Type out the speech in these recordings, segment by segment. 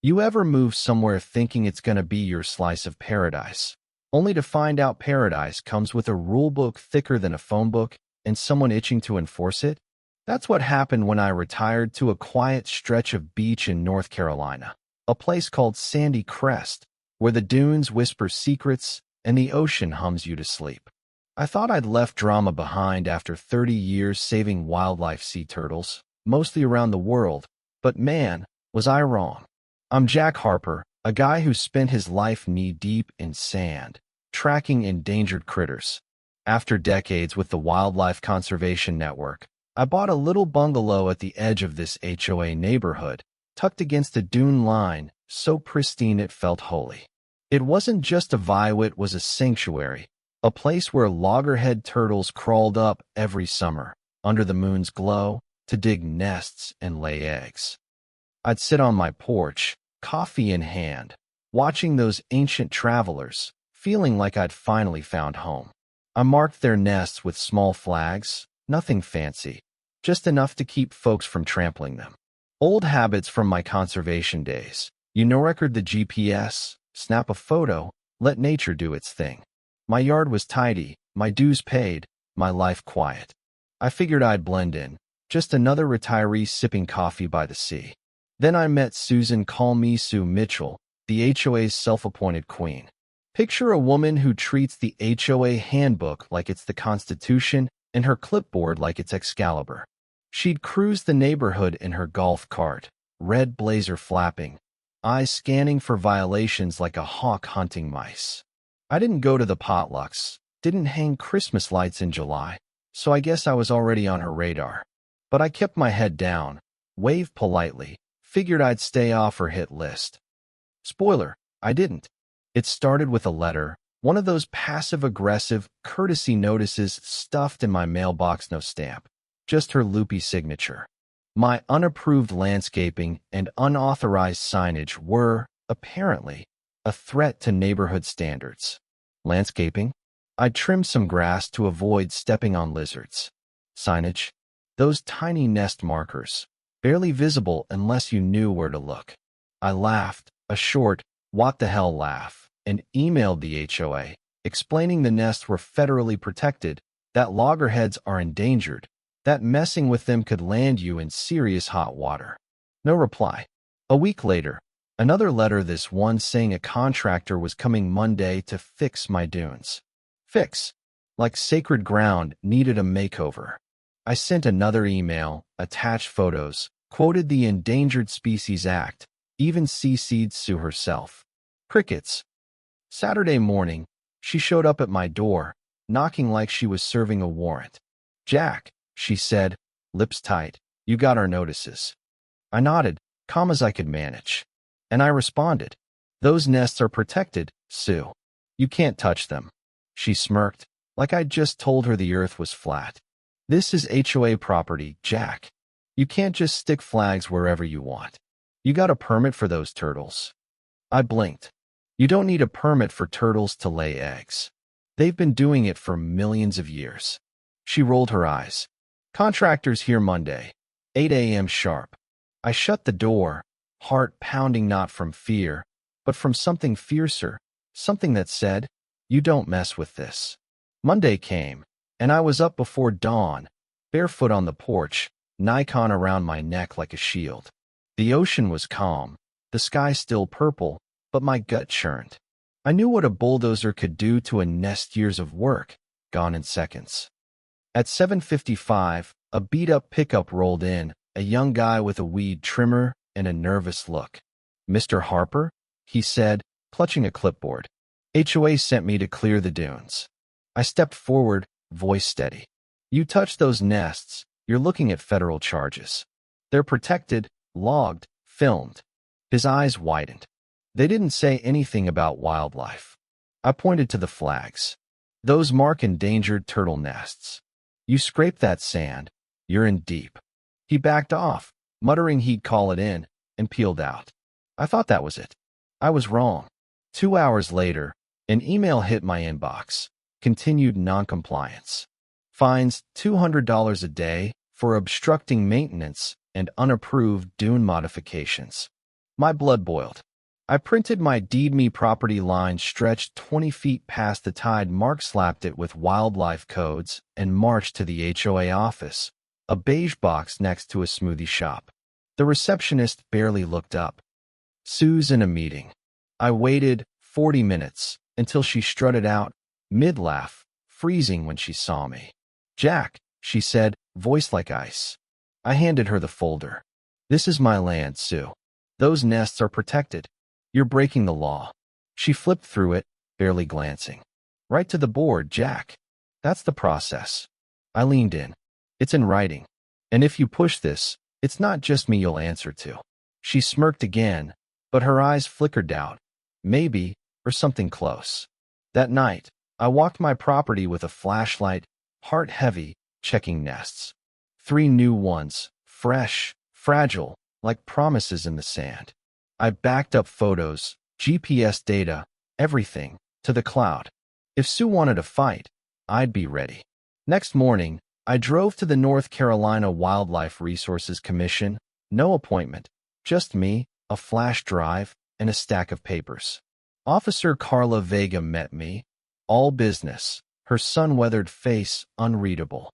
You ever move somewhere thinking it's gonna be your slice of paradise, only to find out paradise comes with a rulebook thicker than a phone book and someone itching to enforce it? That's what happened when I retired to a quiet stretch of beach in North Carolina, a place called Sandy Crest, where the dunes whisper secrets and the ocean hums you to sleep. I thought I'd left drama behind after 30 years saving wildlife sea turtles, mostly around the world, but man, was I wrong. I'm Jack Harper, a guy who spent his life knee-deep in sand, tracking endangered critters. After decades with the Wildlife Conservation Network, I bought a little bungalow at the edge of this HOA neighborhood, tucked against a dune line, so pristine it felt holy. It wasn't just a view, it was a sanctuary, a place where loggerhead turtles crawled up every summer, under the moon's glow, to dig nests and lay eggs. I'd sit on my porch, coffee in hand, watching those ancient travelers, feeling like I'd finally found home. I marked their nests with small flags, nothing fancy, just enough to keep folks from trampling them. Old habits from my conservation days. Record the GPS, snap a photo, let nature do its thing. My yard was tidy, my dues paid, my life quiet. I figured I'd blend in, just another retiree sipping coffee by the sea. Then I met Susan Call Me Sue Mitchell, the HOA's self-appointed queen. Picture a woman who treats the HOA handbook like it's the Constitution and her clipboard like it's Excalibur. She'd cruise the neighborhood in her golf cart, red blazer flapping, eyes scanning for violations like a hawk hunting mice. I didn't go to the potlucks, didn't hang Christmas lights in July, so I guess I was already on her radar. But I kept my head down, waved politely, figured I'd stay off her hit list. Spoiler, I didn't. It started with a letter, one of those passive-aggressive courtesy notices stuffed in my mailbox, no stamp, just her loopy signature. My unapproved landscaping and unauthorized signage were, apparently, a threat to neighborhood standards. Landscaping? I'd trimmed some grass to avoid stepping on lizards. Signage? Those tiny nest markers, barely visible unless you knew where to look. I laughed, a short, what the hell laugh, and emailed the HOA, explaining the nests were federally protected, that loggerheads are endangered, that messing with them could land you in serious hot water. No reply. A week later, another letter, this one saying a contractor was coming Monday to fix my dunes. Fix. Like sacred ground needed a makeover. I sent another email, attached photos, quoted the Endangered Species Act, even CC'd Sue herself. Crickets. Saturday morning, she showed up at my door, knocking like she was serving a warrant. Jack, she said, lips tight, you got our notices. I nodded, calm as I could manage. And I responded, those nests are protected, Sue. You can't touch them. She smirked, like I'd just told her the earth was flat. This is HOA property, Jack. You can't just stick flags wherever you want. You got a permit for those turtles. I blinked. You don't need a permit for turtles to lay eggs. They've been doing it for millions of years. She rolled her eyes. Contractors here Monday, 8 a.m. sharp. I shut the door, heart pounding not from fear, but from something fiercer, something that said, you don't mess with this. Monday came, and I was up before dawn, barefoot on the porch, Nikon around my neck like a shield. The ocean was calm, the sky still purple, but my gut churned. I knew what a bulldozer could do to a nest, years of work, gone in seconds. At 7:55, a beat-up pickup rolled in, a young guy with a weed trimmer and a nervous look. Mr. Harper? He said, clutching a clipboard. HOA sent me to clear the dunes. I stepped forward, voice steady. You touch those nests, you're looking at federal charges. They're protected, logged, filmed. His eyes widened. They didn't say anything about wildlife. I pointed to the flags. Those mark endangered turtle nests. You scrape that sand, you're in deep. He backed off, muttering he'd call it in, and peeled out. I thought that was it. I was wrong. 2 hours later, an email hit my inbox. Continued noncompliance. Fines $200 a day for obstructing maintenance and unapproved dune modifications. My blood boiled. I printed my deed me property line stretched 20 feet past the tide mark, slapped it with wildlife codes, and marched to the HOA office, a beige box next to a smoothie shop. The receptionist barely looked up. "Sue's in a meeting." I waited 40 minutes until she strutted out, mid-laugh, freezing when she saw me. "Jack," she said, voice like ice. I handed her the folder. "This is my land, Sue. Those nests are protected. You're breaking the law." She flipped through it, barely glancing. "Right to the board, Jack. That's the process." I leaned in. "It's in writing. And if you push this, it's not just me you'll answer to." She smirked again, but her eyes flickered doubt. Maybe, or something close. That night, I walked my property with a flashlight, heart heavy, checking nests. 3 new ones, fresh, fragile, like promises in the sand. I backed up photos, GPS data, everything, to the cloud. If Sue wanted a fight, I'd be ready. Next morning, I drove to the North Carolina Wildlife Resources Commission. No appointment, just me, a flash drive, and a stack of papers. Officer Carla Vega met me. All business, her sun-weathered face unreadable.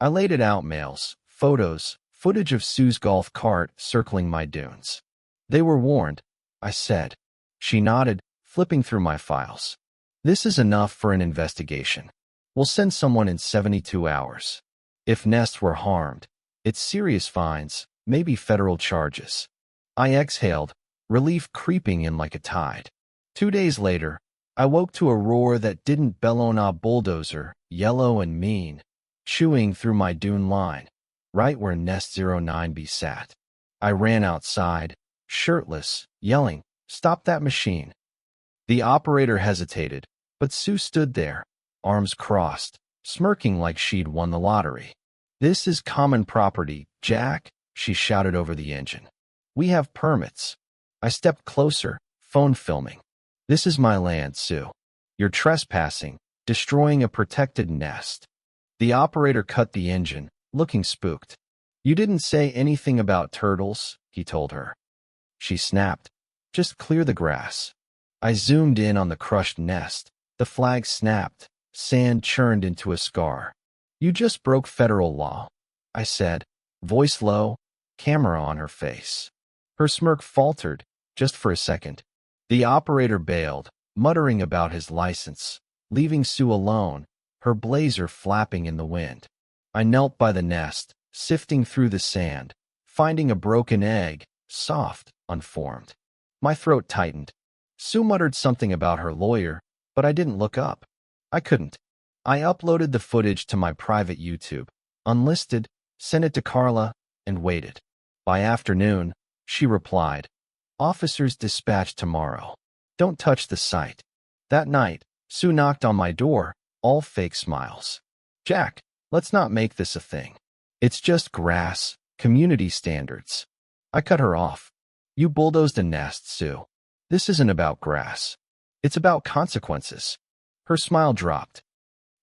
I laid it out: mails, photos, footage of Sue's golf cart circling my dunes. "They were warned," I said. She nodded, flipping through my files. "This is enough for an investigation. We'll send someone in 72 hours. If nests were harmed, it's serious fines, maybe federal charges." I exhaled, relief creeping in like a tide. 2 days later, I woke to a roar that didn't bellow. A bulldozer, yellow and mean, chewing through my dune line, right where Nest 09B sat. I ran outside, shirtless, yelling, "Stop that machine!" The operator hesitated, but Sue stood there, arms crossed, smirking like she'd won the lottery. "This is common property, Jack," she shouted over the engine. "We have permits." I stepped closer, phone filming. "This is my land, Sue. You're trespassing, destroying a protected nest." The operator cut the engine, looking spooked. "You didn't say anything about turtles," he told her. She snapped, "Just clear the grass." I zoomed in on the crushed nest. The flag snapped, sand churned into a scar. "You just broke federal law," I said, voice low, camera on her face. Her smirk faltered, just for a second. The operator bailed, muttering about his license, leaving Sue alone, her blazer flapping in the wind. I knelt by the nest, sifting through the sand, finding a broken egg, soft, unformed. My throat tightened. Sue muttered something about her lawyer, but I didn't look up. I couldn't. I uploaded the footage to my private YouTube, unlisted, sent it to Carla, and waited. By afternoon, she replied, "Officers dispatched tomorrow. Don't touch the site." That night, Sue knocked on my door, all fake smiles. "Jack, let's not make this a thing. It's just grass, community standards." I cut her off. "You bulldozed a nest, Sue. This isn't about grass. It's about consequences." Her smile dropped.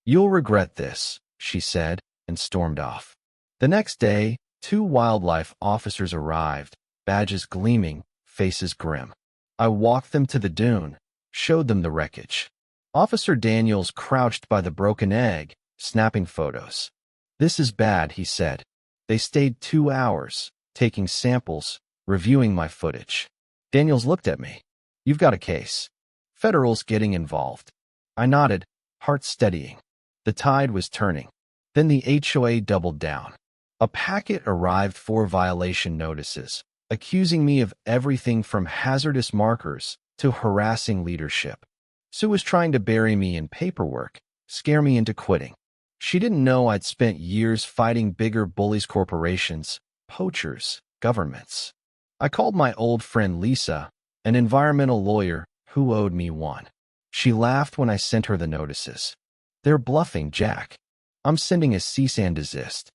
"You'll regret this," she said, and stormed off. The next day, 2 wildlife officers arrived, badges gleaming, faces grim. I walked them to the dune, showed them the wreckage. Officer Daniels crouched by the broken egg, snapping photos. "This is bad," he said. They stayed 2 hours, taking samples, reviewing my footage. Daniels looked at me. "You've got a case. Federal's getting involved." I nodded, heart steadying. The tide was turning. Then the HOA doubled down. A packet arrived, 4 violation notices, accusing me of everything from hazardous markers to harassing leadership. Sue was trying to bury me in paperwork, scare me into quitting. She didn't know I'd spent years fighting bigger bullies, corporations, poachers, governments. I called my old friend Lisa, an environmental lawyer who owed me one. She laughed when I sent her the notices. "They're bluffing, Jack. I'm sending a cease and desist."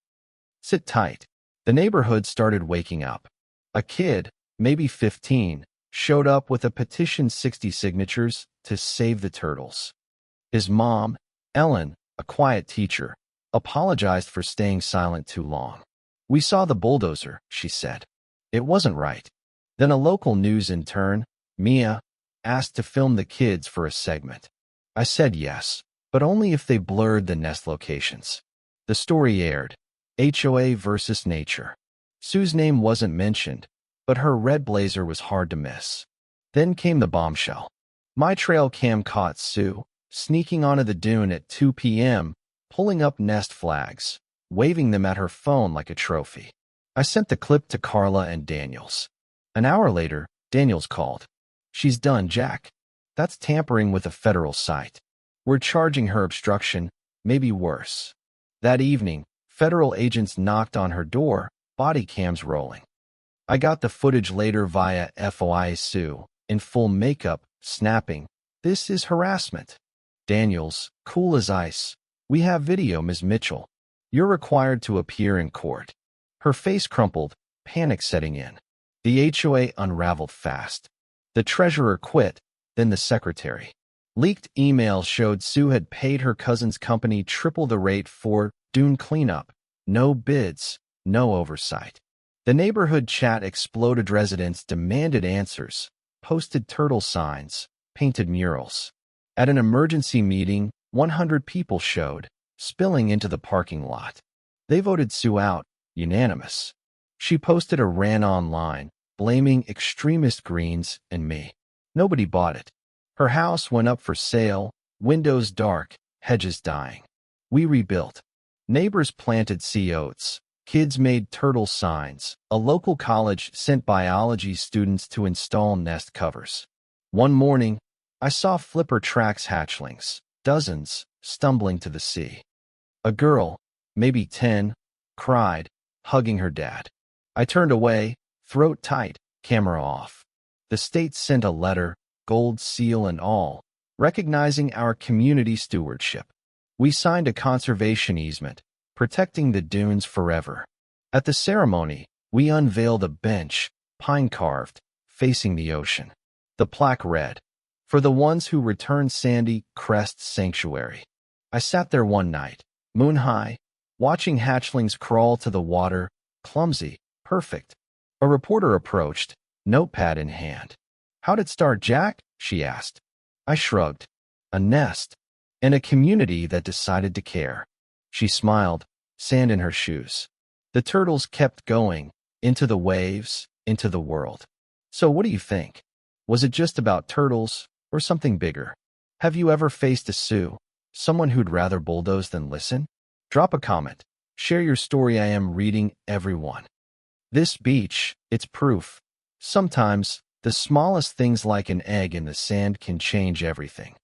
"Sit tight." The neighborhood started waking up. A kid, maybe 15, showed up with a petition, 60 signatures, to save the turtles. His mom, Ellen, a quiet teacher, apologized for staying silent too long. "We saw the bulldozer," she said. "It wasn't right. Then a local news intern, Mia, asked to film the kids for a segment. I said yes, but only if they blurred the nest locations. The story aired. HOA versus nature. Sue's name wasn't mentioned, but her red blazer was hard to miss. Then came the bombshell. My trail cam caught Sue, sneaking onto the dune at 2 p.m., pulling up nest flags, waving them at her phone like a trophy. I sent the clip to Carla and Daniels. An hour later, Daniels called. She's done, Jack. That's tampering with a federal site. We're charging her obstruction, maybe worse. That evening, federal agents knocked on her door, body cams rolling. I got the footage later via FOI Sue, in full makeup, snapping, "This is harassment." Daniels, cool as ice. "We have video, Ms. Mitchell. You're required to appear in court." Her face crumpled, panic setting in. The HOA unraveled fast. The treasurer quit, then the secretary. Leaked emails showed Sue had paid her cousin's company triple the rate for dune cleanup. No bids, no oversight. The neighborhood chat exploded. Residents demanded answers, posted turtle signs, painted murals. At an emergency meeting, 100 people showed, spilling into the parking lot. They voted Sue out, unanimous. She posted a rant online, blaming extremist Greens and me. Nobody bought it. Her house went up for sale, windows dark, hedges dying. We rebuilt. Neighbors planted sea oats. Kids made turtle signs. A local college sent biology students to install nest covers. One morning, I saw flipper tracks hatchlings, dozens, stumbling to the sea. A girl, maybe 10, cried, hugging her dad. I turned away, throat tight, camera off. The state sent a letter, gold seal and all, recognizing our community stewardship. We signed a conservation easement, protecting the dunes forever. At the ceremony, we unveiled a bench, pine-carved, facing the ocean. The plaque read, "For the ones who returned Sandy Crest Sanctuary." I sat there one night, moon high, watching hatchlings crawl to the water, clumsy, perfect. A reporter approached, notepad in hand. "How'd it start, Jack?" she asked. I shrugged. A nest, and a community that decided to care. She smiled, sand in her shoes. The turtles kept going, into the waves, into the world. So what do you think? Was it just about turtles, or something bigger? Have you ever faced a Sioux, someone who'd rather bulldoze than listen? Drop a comment. Share your story. I am reading everyone. This beach, it's proof. Sometimes, the smallest things like an egg in the sand can change everything.